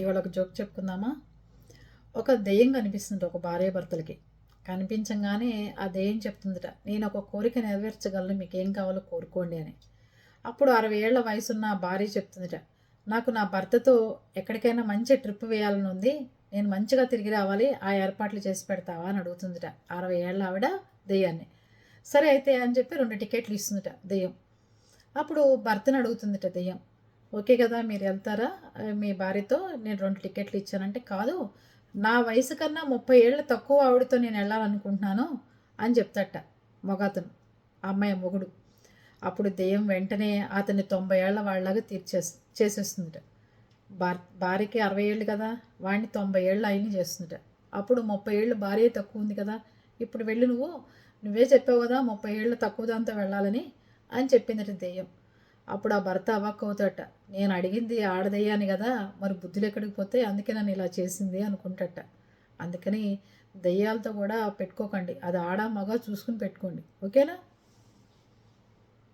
ఇవాళ ఒక జోక్ చెప్పుకుందామా? ఒక దెయ్యం కనిపిస్తుందట ఒక భార్యాభర్తలకి. కనిపించంగానే ఆ దెయ్యం చెప్తుందట, నేను ఒక కోరిక నెరవేర్చగలను, మీకేం కావాలో కోరుకోండి అని. అప్పుడు 60 ఏళ్ల వయసున్న ఆ భార్య చెప్తుందట, నాకు నా భర్తతో ఎక్కడికైనా మంచి ట్రిప్ వేయాలని ఉంది, నేను మంచిగా తిరిగి రావాలి, ఆ ఏర్పాట్లు చేసి పెడతావా అని అడుగుతుందట 60 ఏళ్ళ ఆవిడ దెయ్యాన్ని. సరే అయితే అని చెప్పి 2 టికెట్లు ఇస్తుందట దెయ్యం. అప్పుడు భర్తను అడుగుతుందట దెయ్యం, ఓకే కదా, మీరు వెళ్తారా మీ భార్యతో, నేను 2 టికెట్లు ఇచ్చానంటే, కాదు, నా వయసు కన్నా 30 ఏళ్ళు తక్కువ ఆవిడతో నేను వెళ్ళాలనుకుంటున్నాను అని చెప్తాట మొగతను, ఆ అమ్మాయి మొగుడు. అప్పుడు దెయ్యం వెంటనే అతన్ని 90 ఏళ్ల వాళ్ళలాగా చేసేస్తుందట. భార్యకి 60 ఏళ్ళు కదా, వాడిని 90 ఏళ్ళు ఆయన్ని చేస్తుందట. అప్పుడు 30 ఏళ్ళు భార్య తక్కువ ఉంది కదా, ఇప్పుడు వెళ్ళి నువ్వే చెప్పావు కదా 30 ఏళ్ళు తక్కువ దాంతో వెళ్ళాలని అని చెప్పిందట దెయ్యం. అప్పుడు ఆ భర్త అవాక్కవుతాట, నేను అడిగింది ఆడదయ్యాని కదా, మరి బుద్ధులు ఎక్కడికి పోతే, అందుకే నన్ను ఇలా చేసింది అనుకుంటట. అందుకని దెయ్యాలతో కూడా పెట్టుకోకండి, అది ఆడ మగ చూసుకుని పెట్టుకోండి, ఓకేనా?